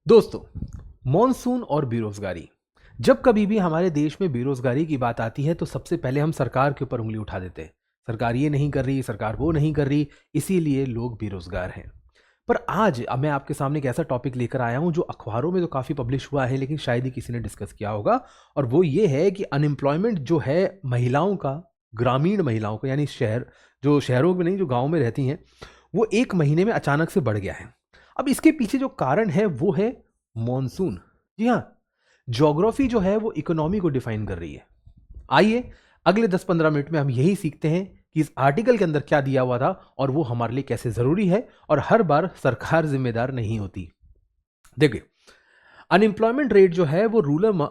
दोस्तों, मॉनसून और बेरोजगारी। जब कभी भी हमारे देश में बेरोजगारी की बात आती है तो सबसे पहले हम सरकार के ऊपर उंगली उठा देते हैं। सरकार ये नहीं कर रही, सरकार वो नहीं कर रही, इसीलिए लोग बेरोजगार हैं। पर आज अब मैं आपके सामने एक ऐसा टॉपिक लेकर आया हूं जो अखबारों में तो काफ़ी पब्लिश हुआ है, लेकिन शायद ही किसी ने डिस्कस किया होगा। और वो ये है कि अनएम्प्लॉयमेंट जो है महिलाओं का, ग्रामीण महिलाओं का, यानी जो शहरों में नहीं, जो गाँव में रहती हैं, वो एक महीने में अचानक से बढ़ गया है। अब इसके पीछे जो कारण है वो है मॉनसून। जी हाँ, ज्योग्राफी जो है वो इकोनॉमी को डिफाइन कर रही है। आइए अगले 10-15 मिनट में हम यही सीखते हैं कि इस आर्टिकल के अंदर क्या दिया हुआ था और वो हमारे लिए कैसे जरूरी है, और हर बार सरकार जिम्मेदार नहीं होती। देखिए, अनएम्प्लॉयमेंट रेट जो है वो रूरल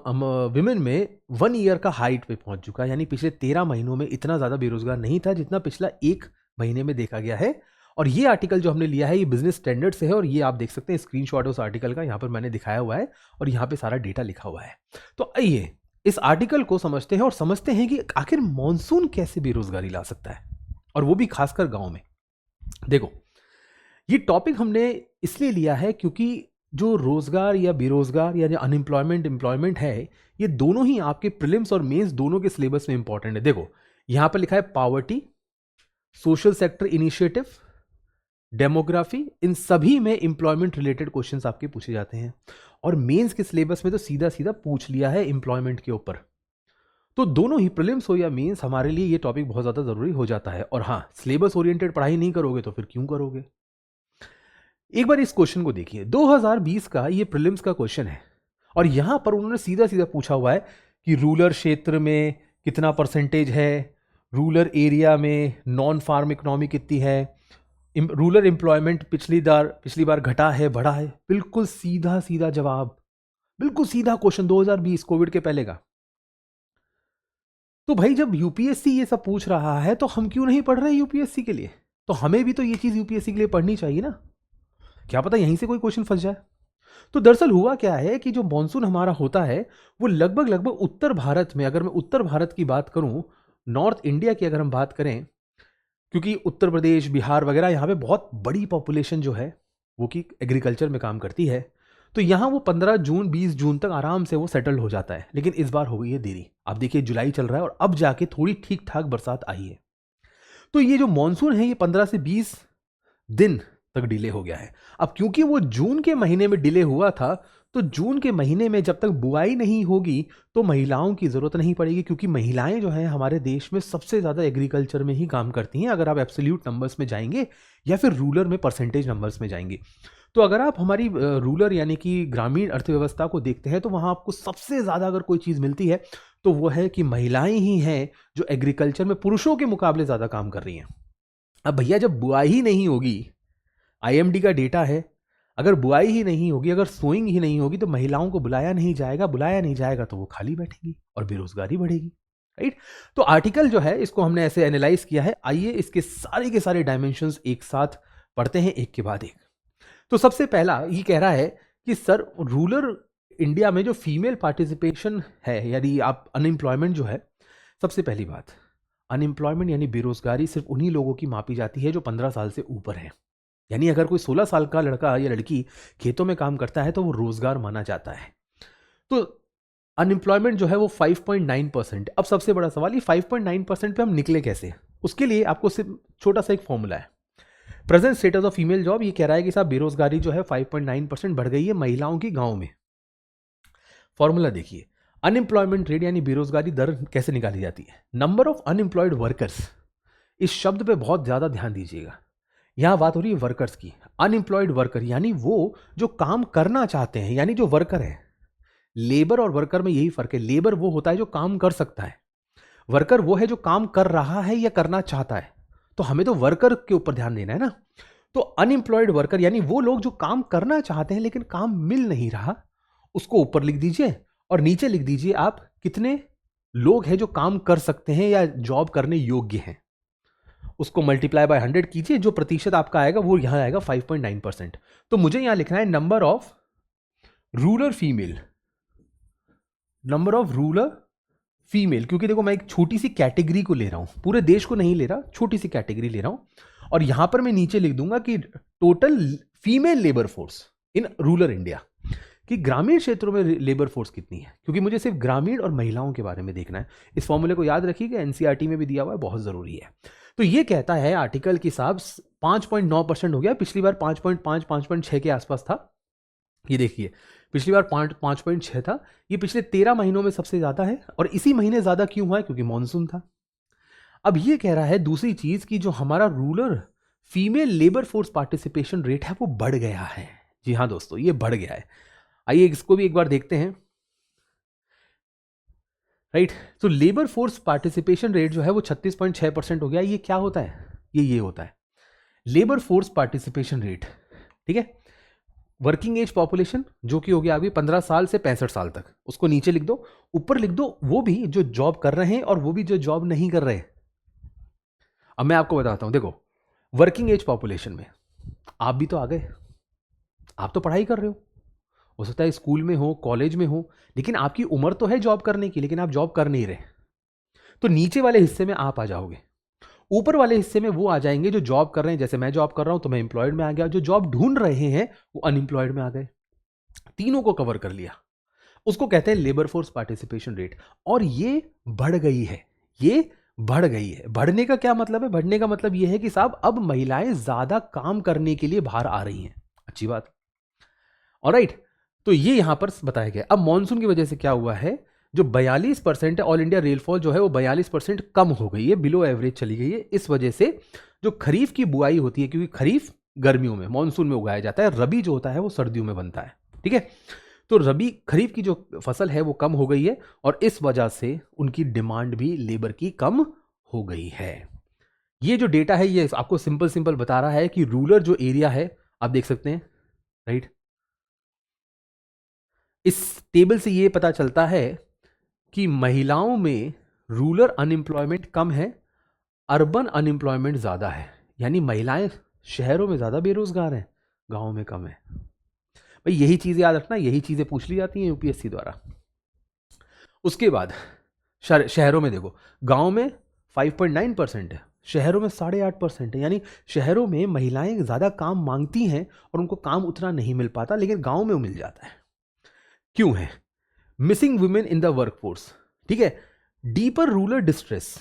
विमेन में 1 ईयर का हाइट पे पहुंच चुका है। यानी पिछले 13 महीनों में इतना ज्यादा बेरोजगार नहीं था जितना पिछला एक महीने में देखा गया है। और ये आर्टिकल जो हमने लिया है ये बिजनेस स्टैंडर्ड से है, और ये आप देख सकते हैं स्क्रीनशॉट उस आर्टिकल का, यहाँ पर मैंने दिखाया हुआ है और यहाँ पे सारा डेटा लिखा हुआ है। तो आइए इस आर्टिकल को समझते हैं और समझते हैं कि आखिर मॉनसून कैसे बेरोजगारी ला सकता है, और वो भी खासकर गांव में। देखो, ये टॉपिक हमने इसलिए लिया है क्योंकि जो रोजगार या बेरोजगार या जो अनएम्प्लॉयमेंट एम्प्लॉयमेंट है, ये दोनों ही आपके प्रीलिम्स और मेंस दोनों के सिलेबस में इंपॉर्टेंट है। देखो, यहां पर लिखा है poverty, social sector initiative, demography, इन सभी में इंप्लॉयमेंट रिलेटेड क्वेश्चंस आपके पूछे जाते हैं। और मेंस के सिलेबस में तो सीधा सीधा पूछ लिया है एम्प्लॉयमेंट के ऊपर। तो दोनों ही प्रीलिम्स हो या मेंस, हमारे लिए ये टॉपिक बहुत ज़्यादा ज़रूरी हो जाता है। और हाँ, सिलेबस ओरिएंटेड पढ़ाई नहीं करोगे तो फिर क्यों करोगे। एक बार इस क्वेश्चन को देखिए, 2020 का ये प्रीलिम्स का क्वेश्चन है, और यहां पर उन्होंने सीधा सीधा पूछा हुआ है कि रूरल क्षेत्र में कितना परसेंटेज है, रूरल एरिया में नॉन फार्म इकोनॉमी कितनी है, रूरल एम्प्लॉयमेंट पिछली बार घटा है बढ़ा है। बिल्कुल सीधा सीधा जवाब, बिल्कुल सीधा क्वेश्चन 2020 कोविड के पहले का। तो भाई जब यूपीएससी ये सब पूछ रहा है तो हम क्यों नहीं पढ़ रहे यूपीएससी के लिए? तो हमें भी तो ये चीज यूपीएससी के लिए पढ़नी चाहिए ना। क्या पता यहीं से कोई क्वेश्चन फंस जाए। तो दरअसल हुआ क्या है कि जो मॉनसून हमारा होता है वो लगभग लगभग उत्तर भारत में, अगर मैं उत्तर भारत की बात करूं, नॉर्थ इंडिया की अगर हम बात करें, क्योंकि उत्तर प्रदेश, बिहार वगैरह यहाँ पे बहुत बड़ी पॉपुलेशन जो है वो कि एग्रीकल्चर में काम करती है, तो यहाँ वो 15 जून 20 जून तक आराम से वो सेटल हो जाता है। लेकिन इस बार हो गई है देरी। आप देखिए, जुलाई चल रहा है और अब जाके थोड़ी ठीक ठाक बरसात आई है। तो ये जो मॉनसून है ये 15 से 20 दिन तक डिले हो गया है। अब क्योंकि वो जून के महीने में डिले हुआ था, तो जून के महीने में जब तक बुआई नहीं होगी तो महिलाओं की जरूरत नहीं पड़ेगी, क्योंकि महिलाएं जो हैं हमारे देश में सबसे ज्यादा एग्रीकल्चर में ही काम करती हैं, अगर आप एब्सोल्यूट नंबर्स में जाएंगे या फिर रूरल में परसेंटेज नंबर्स में जाएंगे। तो अगर आप हमारी रूरल यानी कि ग्रामीण अर्थव्यवस्था को देखते हैं तो वहां आपको सबसे ज्यादा अगर कोई चीज मिलती है तो वो है कि महिलाएं ही हैं जो एग्रीकल्चर में पुरुषों के मुकाबले ज्यादा काम कर रही हैं। अब भैया जब बुआई ही नहीं होगी, आईएमडी का डेटा है, अगर बुआई ही नहीं होगी, अगर सोइंग ही नहीं होगी, तो महिलाओं को बुलाया नहीं जाएगा, बुलाया नहीं जाएगा तो वो खाली बैठेगी और बेरोजगारी बढ़ेगी। राइट। तो आर्टिकल जो है इसको हमने ऐसे एनालाइज किया है। आइए इसके सारे के सारे डायमेंशंस एक साथ पढ़ते हैं, एक के बाद एक। तो सबसे पहला ये कह रहा है कि सर, रूरल इंडिया में जो फीमेल पार्टिसिपेशन है, यदि आप अनएम्प्लॉयमेंट जो है, सबसे पहली बात, अनएम्प्लॉयमेंट यानी बेरोजगारी सिर्फ उन्हीं लोगों की मापी जाती है जो 15 साल से ऊपर है। यानी अगर कोई 16 साल का लड़का या लड़की खेतों में काम करता है तो वो रोजगार माना जाता है। तो अनएम्प्लॉयमेंट जो है वो 5.9%। अब सबसे बड़ा सवाल, ये 5.9% पे हम निकले कैसे? उसके लिए आपको सिर्फ छोटा सा एक फॉर्मूला है, present status of female job. ये कह रहा है कि साहब बेरोजगारी जो है 5.9% बढ़ गई है महिलाओं की गांव में। फॉर्मूला देखिए, अनएम्प्लॉयमेंट रेट यानी बेरोजगारी दर कैसे निकाली जाती है? Number of unemployed workers. इस शब्द पे बहुत ज्यादा ध्यान दीजिएगा। यहां बात हो रही है वर्कर्स की। अनएम्प्लॉयड वर्कर यानी वो जो काम करना चाहते हैं, यानी जो वर्कर है। लेबर और वर्कर में यही फर्क है। लेबर वो होता है जो काम कर सकता है, वर्कर वो है जो काम कर रहा है या करना चाहता है। तो हमें तो वर्कर के ऊपर ध्यान देना है ना। तो अनएम्प्लॉयड वर्कर यानी वो लोग जो काम करना चाहते हैं लेकिन काम मिल नहीं रहा, उसको ऊपर लिख दीजिए और नीचे लिख दीजिए आप कितने लोग हैं जो काम कर सकते हैं या जॉब करने योग्य हैं। उसको मल्टीप्लाई बाय 100 कीजिए, जो प्रतिशत आपका आएगा वो यहां आएगा 5.9%। तो मुझे यहां लिखना है number of rural female, number of rural female, क्योंकि देखो मैं एक छोटी सी कैटेगरी को ले रहा हूं, पूरे देश को नहीं ले रहा, छोटी सी कैटेगरी ले रहा हूं। और यहां पर मैं नीचे लिख दूंगा कि total female labour force in rural India. कि ग्रामीण क्षेत्रों में लेबर फोर्स कितनी है, क्योंकि मुझे सिर्फ ग्रामीण और महिलाओं के बारे में देखना है। इस फॉर्मूले को याद रखिएगा, एनसीईआरटी में भी दिया हुआ है, बहुत ज़रूरी है। तो ये कहता है आर्टिकल के हिसाब 5.9% हो गया, पिछली बार 5.5 5.6 के आसपास था। ये देखिए पिछली बार 5.6 था, ये पिछले 13 महीनों में सबसे ज़्यादा है। और इसी महीने ज़्यादा क्यों हुआ है? क्योंकि मानसून था। अब ये कह रहा है दूसरी चीज़ कि जो हमारा rural female labour force participation rate है वो बढ़ गया है। जी हाँ दोस्तों, ये बढ़ गया है। आइए इसको भी एक बार देखते हैं। राइट, तो लेबर फोर्स पार्टिसिपेशन रेट जो है वो 36.6% हो गया। ये क्या होता है? ये होता है लेबर फोर्स पार्टिसिपेशन रेट। ठीक है, वर्किंग एज पॉपुलेशन जो कि हो गया अभी 15 साल से 65 साल तक, उसको नीचे लिख दो, ऊपर लिख दो वो भी जो जॉब कर रहे हैं और वो भी जो जॉब नहीं कर रहे। अब मैं आपको बताता हूं, देखो वर्किंग एज पॉपुलेशन में आप भी तो आ गए, आप तो पढ़ाई कर रहे हो सकता है स्कूल में हो, कॉलेज में हो, लेकिन आपकी उम्र तो है जॉब करने की, लेकिन आप जॉब कर नहीं रहे। तो नीचे वाले हिस्से में आप आ जाओगे, ऊपर वाले हिस्से में वो आ जाएंगे जो जॉब कर रहे हैं। जैसे मैं जॉब कर रहा हूं तो मैं एम्प्लॉयड में आ गया, जो जॉब ढूंढ रहे हैं वो अनएम्प्लॉयड में आ गए। तीनों को कवर कर लिया, उसको कहते हैं लेबर फोर्स पार्टिसिपेशन रेट। और ये बढ़ गई है, ये बढ़ गई है। बढ़ने का क्या मतलब है? बढ़ने का मतलब ये है कि साहब अब महिलाएं ज्यादा काम करने के लिए बाहर आ रही हैं। अच्छी बात। ऑलराइट, तो ये यहां पर बताया गया। अब मॉनसून की वजह से क्या हुआ है, जो 42% है ऑल इंडिया रेनफॉल जो है वो 42% कम हो गई है, बिलो एवरेज चली गई है। इस वजह से जो खरीफ की बुआई होती है, क्योंकि खरीफ गर्मियों में, मॉनसून में उगाया जाता है, रबी जो होता है वो सर्दियों में बनता है। ठीक है, तो रबी खरीफ की जो फसल है वो कम हो गई है और इस वजह से उनकी डिमांड भी लेबर की कम हो गई है। ये जो डेटा है ये आपको सिंपल सिंपल बता रहा है कि रूरल जो एरिया है, आप देख सकते हैं। राइट, इस टेबल से ये पता चलता है कि महिलाओं में रूरल अनएम्प्लॉयमेंट कम है, अर्बन अनएम्प्लॉयमेंट ज़्यादा है। यानी महिलाएं शहरों में ज़्यादा बेरोजगार हैं, गांवों में कम है। भाई यही चीज़ याद रखना, यही चीज़ें पूछ ली जाती हैं यूपीएससी द्वारा। उसके बाद शहरों में देखो, गांव में 5.9% है, शहरों में 8.5% है। यानी शहरों में महिलाएं ज़्यादा काम मांगती हैं और उनको काम उतना नहीं मिल पाता, लेकिन गांव में वो मिल जाता है। क्यों है? Missing women in the workforce. ठीक है, डीपर रूरल डिस्ट्रेस।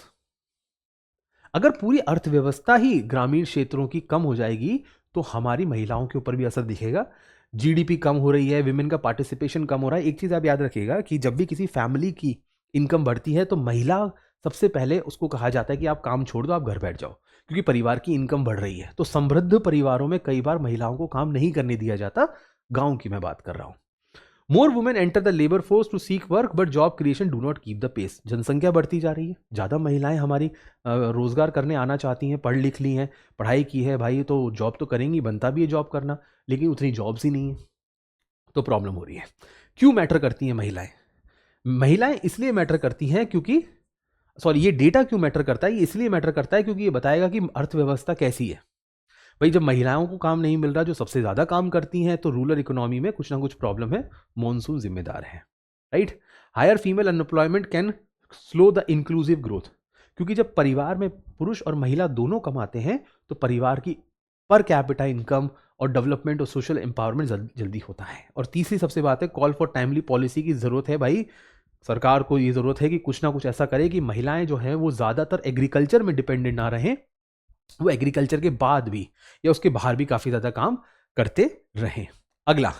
अगर पूरी अर्थव्यवस्था ही ग्रामीण क्षेत्रों की कम हो जाएगी तो हमारी महिलाओं के ऊपर भी असर दिखेगा। जीडीपी कम हो रही है, विमेन का पार्टिसिपेशन कम हो रहा है। एक चीज आप याद रखिएगा कि जब भी किसी फैमिली की इनकम बढ़ती है तो महिला सबसे पहले उसको कहा जाता है कि आप काम छोड़ दो, आप घर बैठ जाओ, क्योंकि परिवार की इनकम बढ़ रही है। तो समृद्ध परिवारों में कई बार महिलाओं को काम नहीं करने दिया जाता, गांव की मैं बात कर रहा हूं। More women enter the labour force to seek work but job creation do not keep the pace. जनसंख्या बढ़ती जा रही है, ज़्यादा महिलाएं हमारी रोजगार करने आना चाहती हैं, पढ़ लिख ली हैं, पढ़ाई की है भाई, तो जॉब तो करेंगी, बनता भी है जॉब करना, लेकिन उतनी जॉब्स ही नहीं है, तो प्रॉब्लम हो रही है। क्यों मैटर करती हैं महिलाएं? महिलाएं इसलिए मैटर करती हैं क्योंकि, सॉरी, ये डेटा क्यों मैटर करता है? ये इसलिए मैटर करता है क्योंकि ये बताएगा कि अर्थव्यवस्था कैसी है। भाई जब महिलाओं को काम नहीं मिल रहा, जो सबसे ज्यादा काम करती हैं, तो रूरल इकोनॉमी में कुछ ना कुछ प्रॉब्लम है, मॉनसून जिम्मेदार है। Right, higher female unemployment can slow the inclusive growth. क्योंकि जब परिवार में पुरुष और महिला दोनों कमाते हैं तो परिवार की पर कैपिटा इनकम और डेवलपमेंट और सोशल एम्पावरमेंट जल्दी होता है। और तीसरी सबसे बात है, कॉल फॉर टाइमली पॉलिसी की जरूरत है। भाई सरकार को ये जरूरत है कि कुछ ना कुछ ऐसा करे कि महिलाएं जो हैं वो ज्यादातर एग्रीकल्चर में डिपेंडेंट ना रहें, वो एग्रीकल्चर के बाद भी या उसके बाहर भी काफी ज्यादा काम करते रहें। अगला,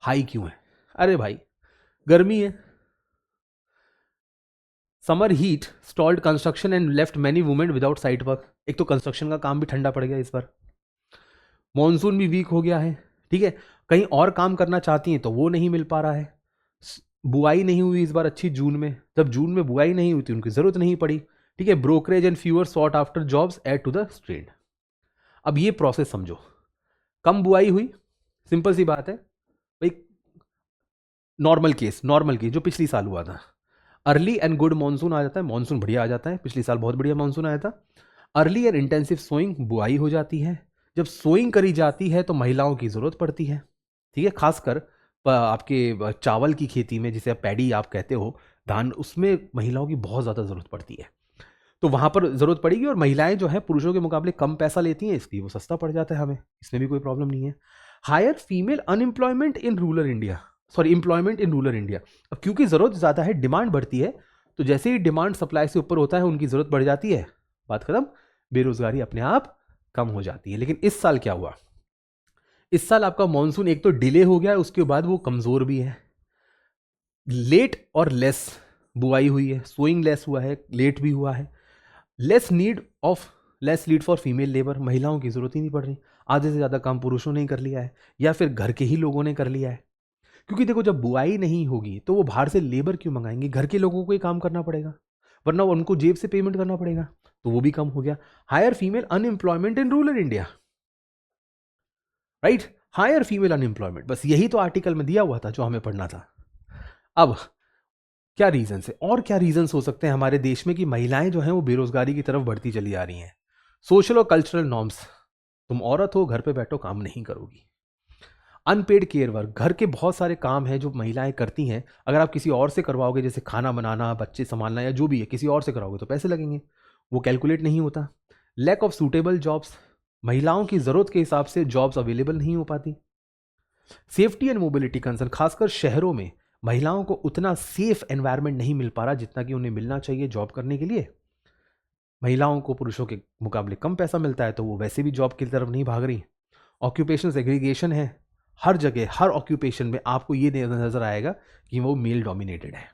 हाई क्यों है? अरे भाई गर्मी है, summer heat stalled construction and left many women without site work. एक तो कंस्ट्रक्शन का काम भी ठंडा पड़ गया इस बार, मॉनसून भी वीक हो गया है। ठीक है, कहीं और काम करना चाहती हैं तो वो नहीं मिल पा रहा है। बुआई नहीं हुई इस बार अच्छी जून में, जब जून में बुआई नहीं हुई थी उनकी जरूरत नहीं पड़ी। ठीक है, brokerage and fewer sought after jobs add to the strain. अब ये प्रोसेस समझो, कम बुआई हुई, सिंपल सी बात है भाई, नॉर्मल केस जो पिछली साल हुआ था। अर्ली एंड गुड मॉनसून आ जाता है, मॉनसून बढ़िया आ जाता है, पिछली साल बहुत बढ़िया मॉनसून आया था। अर्ली एंड इंटेंसिव सोइंग, बुआई हो जाती है। जब सोइंग करी जाती है तो महिलाओं की जरूरत पड़ती है। ठीक है, खासकर आपके चावल की खेती में, जिसे आप पैडी आप कहते हो, धान, उसमें महिलाओं की बहुत ज़्यादा ज़रूरत पड़ती है। तो वहाँ पर ज़रूरत पड़ेगी और महिलाएं जो है पुरुषों के मुकाबले कम पैसा लेती हैं, इसलिए वो सस्ता पड़ जाता है हमें, इसमें भी कोई प्रॉब्लम नहीं है। Higher female unemployment in rural India, sorry employment in rural India. अब क्योंकि ज़रूरत ज़्यादा है, डिमांड बढ़ती है, तो जैसे ही डिमांड सप्लाई से ऊपर होता है उनकी ज़रूरत बढ़ जाती है, बात खत्म, बेरोजगारी अपने आप कम हो जाती है। लेकिन इस साल क्या हुआ, इस साल आपका मॉनसून एक तो डिले हो गया, उसके बाद वो कमज़ोर भी है, लेट और लेस बुआई हुई है, सोइंग लेस हुआ है, लेट भी हुआ है, less need for female labour, महिलाओं की ज़रूरत ही नहीं पड़ रही, आधे से ज़्यादा काम पुरुषों ने कर लिया है या फिर घर के ही लोगों ने कर लिया है। क्योंकि देखो जब बुआई नहीं होगी तो वो बाहर से लेबर क्यों मंगाएंगे, घर के लोगों को ही काम करना पड़ेगा, वरना उनको जेब से पेमेंट करना पड़ेगा, तो वो भी कम हो गया। Higher female unemployment in rural India, right, higher female unemployment, बस यही तो आर्टिकल में दिया हुआ था जो हमें पढ़ना था। अब क्या रीजन है और क्या रीजन हो सकते हैं हमारे देश में कि महिलाएं जो हैं वो बेरोजगारी की तरफ बढ़ती चली आ रही हैं। सोशल और कल्चरल नॉर्म्स, तुम औरत हो, घर पे बैठो, काम नहीं करोगी। अनपेड केयर वर्क, घर के बहुत सारे काम हैं जो महिलाएं करती हैं, अगर आप किसी और से करवाओगे, जैसे खाना बनाना, बच्चे संभालना या जो भी है, किसी और से कराओगे तो पैसे लगेंगे, वो कैलकुलेट नहीं होता। लैक ऑफ सूटेबल जॉब्स, महिलाओं की ज़रूरत के हिसाब से जॉब्स अवेलेबल नहीं हो पाती। सेफ्टी एंड मोबिलिटी कंसर्न, खासकर शहरों में महिलाओं को उतना सेफ एनवायरनमेंट नहीं मिल पा रहा जितना कि उन्हें मिलना चाहिए जॉब करने के लिए। महिलाओं को पुरुषों के मुकाबले कम पैसा मिलता है तो वो वैसे भी जॉब की तरफ नहीं भाग रही। ऑक्यूपेशन सेग्रीगेशन है, हर जगह हर ऑक्यूपेशन में आपको ये नजर आएगा कि वो मेल डोमिनेटेड है।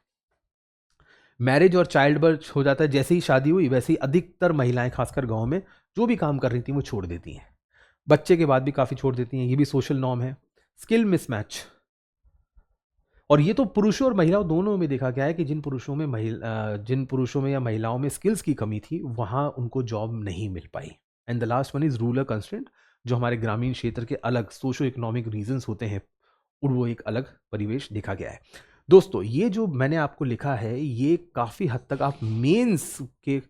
मैरिज और चाइल्ड बर्थ हो जाता है, जैसे ही शादी हुई वैसे ही अधिकतर महिलाएं खासकर गांव में जो भी काम कर रही थी वो छोड़ देती हैं, बच्चे के बाद भी काफ़ी छोड़ देती हैं, ये भी सोशल नॉर्म है। स्किल मिसमैच, और ये तो पुरुषों और महिलाओं दोनों में देखा गया है कि जिन पुरुषों में या महिलाओं में स्किल्स की कमी थी वहाँ उनको जॉब नहीं मिल पाई। And the last one is rural constraint, जो हमारे ग्रामीण क्षेत्र के अलग सोशो इकोनॉमिक रीजंस होते हैं और वो एक अलग परिवेश देखा गया है। दोस्तों ये जो मैंने आपको लिखा है ये काफ़ी हद तक आप मेंस के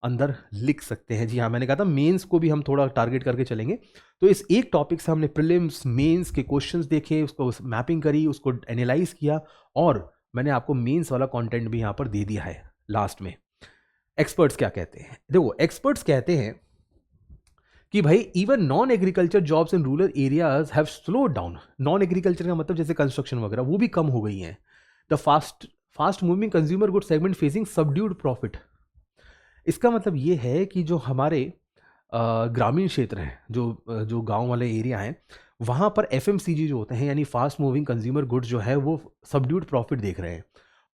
अंदर लिख सकते हैं। जी हाँ, मैंने कहा था मेंस को भी हम थोड़ा टारगेट करके चलेंगे, तो इस एक टॉपिक से हमने प्रीलिम्स मेंस के क्वेश्चंस देखे, उसको मैपिंग करी, उसको एनालाइज किया, और मैंने आपको मेंस वाला कंटेंट भी यहाँ पर दे दिया है लास्ट में। एक्सपर्ट्स क्या कहते हैं, देखो एक्सपर्ट्स कहते हैं कि भाई even non agriculture jobs in rural areas have slowed down. Non agriculture का मतलब जैसे कंस्ट्रक्शन वगैरह, वो भी कम हो गई हैं। The fast moving consumer good segment facing subdued profit. इसका मतलब ये है कि जो हमारे ग्रामीण क्षेत्र हैं, जो गांव वाले एरिया हैं, वहाँ पर एफएमसीजी जो होते हैं यानी फास्ट मूविंग कंज्यूमर गुड्स जो है वो सबड्यूड प्रॉफिट देख रहे हैं।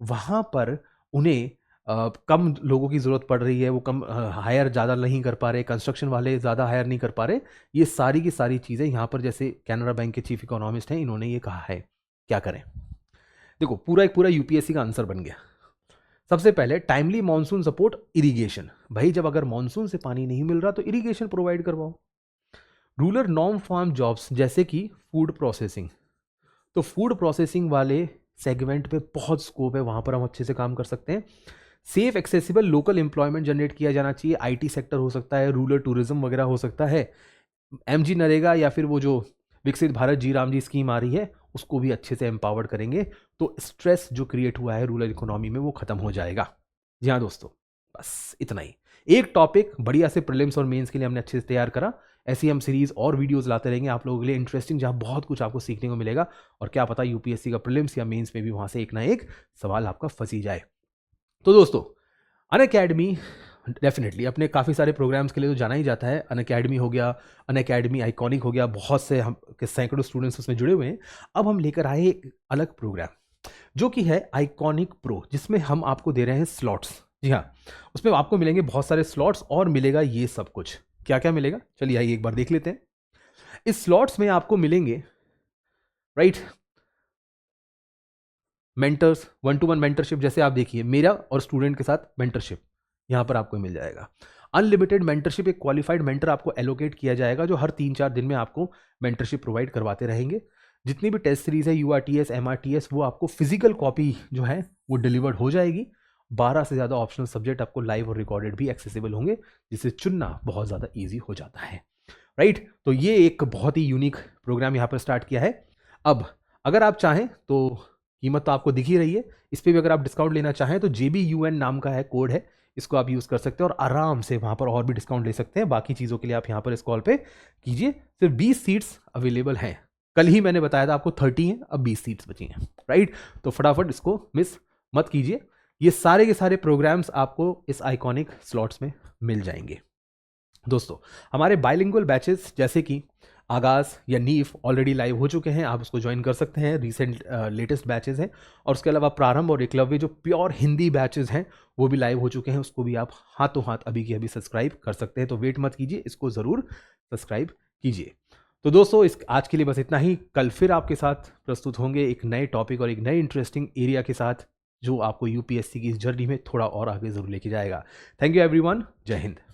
वहाँ पर उन्हें कम लोगों की ज़रूरत पड़ रही है, वो कम हायर ज़्यादा नहीं कर पा रहे, कंस्ट्रक्शन वाले ज़्यादा हायर नहीं कर पा रहे। ये सारी की सारी चीज़ें यहाँ पर, जैसे कैनरा बैंक के चीफ इकोनॉमिस्ट हैं, इन्होंने ये कहा है। क्या करें, देखो पूरा यूपीएससी का आंसर बन गया। सबसे पहले टाइमली मॉनसून सपोर्ट इरिगेशन, भाई जब अगर मॉनसून से पानी नहीं मिल रहा तो इरिगेशन प्रोवाइड करवाओ। रूरल नॉन फार्म जॉब्स जैसे कि फूड प्रोसेसिंग, तो फूड प्रोसेसिंग वाले सेगमेंट पे बहुत स्कोप है, वहां पर हम अच्छे से काम कर सकते हैं। Safe accessible local employment generate किया जाना चाहिए, आईटी सेक्टर हो सकता है, रूरल टूरिज्म वगैरह हो सकता है, एमजी नरेगा या फिर वो जो विकसित भारत जी राम जी स्कीम आ रही है उसको भी अच्छे से एम्पावर्ड करेंगे, तो स्ट्रेस जो क्रिएट हुआ है रूरल इकोनॉमी में वो खत्म हो जाएगा। जी हाँ दोस्तों, बस इतना ही, एक टॉपिक बढ़िया से प्रीलिम्स और मेंस के लिए हमने अच्छे से तैयार करा। ऐसी हम सीरीज और वीडियोस लाते रहेंगे आप लोगों के लिए इंटरेस्टिंग, जहाँ बहुत कुछ आपको सीखने को मिलेगा, और क्या पता यूपीएससी का प्रीलिम्स या मेंस में भी वहाँ से एक ना एक सवाल आपका फंसी जाए। तो दोस्तों अनअकैडमी डेफिनेटली अपने काफ़ी सारे प्रोग्राम्स के लिए तो जाना ही जाता है। अनअकैडमी हो गया, अनअकैडमी आइकॉनिक हो गया, बहुत से हम के सैकड़ों स्टूडेंट्स उसमें जुड़े हुए हैं। अब हम लेकर आए एक अलग प्रोग्राम जो कि है आइकॉनिक प्रो, जिसमें हम आपको दे रहे हैं स्लॉट्स। जी हाँ, उसमें आपको मिलेंगे बहुत सारे स्लॉट्स और मिलेगा ये सब कुछ। क्या क्या मिलेगा, चलिए आइए एक बार देख लेते हैं। इस स्लॉट्स में आपको मिलेंगे राइट मेंटर्स, 1-to-1 मेंटरशिप, जैसे आप देखिए मेरा और स्टूडेंट के साथ मेंटरशिप यहाँ पर आपको मिल जाएगा। अनलिमिटेड मेंटरशिप, एक क्वालिफाइड मेंटर आपको एलोकेट किया जाएगा जो हर 3-4 दिन में आपको मेंटरशिप प्रोवाइड करवाते रहेंगे। जितनी भी टेस्ट सीरीज है यूआरटीएस एमआरटीएस, वो आपको फिजिकल कॉपी जो है वो डिलीवर्ड हो जाएगी। 12 से ज़्यादा ऑप्शनल सब्जेक्ट आपको लाइव और रिकॉर्डेड भी एक्सेसिबल होंगे, जिससे चुनना बहुत ज़्यादा ईजी हो जाता है। राइट, तो ये एक बहुत ही यूनिक प्रोग्राम यहाँ पर स्टार्ट किया है। अब अगर आप चाहें तो कीमत तो आपको दिख ही रही है, इस पर भी अगर आप डिस्काउंट लेना चाहें तो JBUN नाम का है कोड है, इसको आप यूज़ कर सकते हैं और आराम से वहाँ पर और भी डिस्काउंट ले सकते हैं। बाकी चीज़ों के लिए आप यहाँ पर इस कॉल पे कीजिए। सिर्फ 20 सीट्स अवेलेबल हैं, कल ही मैंने बताया था आपको 30 हैं, अब 20 सीट्स बची हैं, राइट। तो फटाफट इसको मिस मत कीजिए। ये सारे के सारे प्रोग्राम्स आपको इस आइकॉनिक स्लॉट्स में मिल जाएंगे। दोस्तों, हमारे बाइलिंगुअल बैचेस जैसे कि आगाज या नीफ ऑलरेडी लाइव हो चुके हैं, आप उसको ज्वाइन कर सकते हैं, रिसेंट लेटेस्ट बैचेस हैं। और उसके अलावा प्रारंभ और एकलव्य जो प्योर हिंदी बैचेस हैं वो भी लाइव हो चुके हैं, उसको भी आप हाथों हाथ अभी की अभी सब्सक्राइब कर सकते हैं। तो वेट मत कीजिए, इसको ज़रूर सब्सक्राइब कीजिए। तो दोस्तों, इस आज के लिए बस इतना ही। कल फिर आपके साथ प्रस्तुत होंगे एक नए टॉपिक और एक नए इंटरेस्टिंग एरिया के साथ, जो आपको यूपीएससी की इस जर्नी में थोड़ा और आगे जरूर लेके जाएगा। थैंक यू एवरीवन, जय हिंद।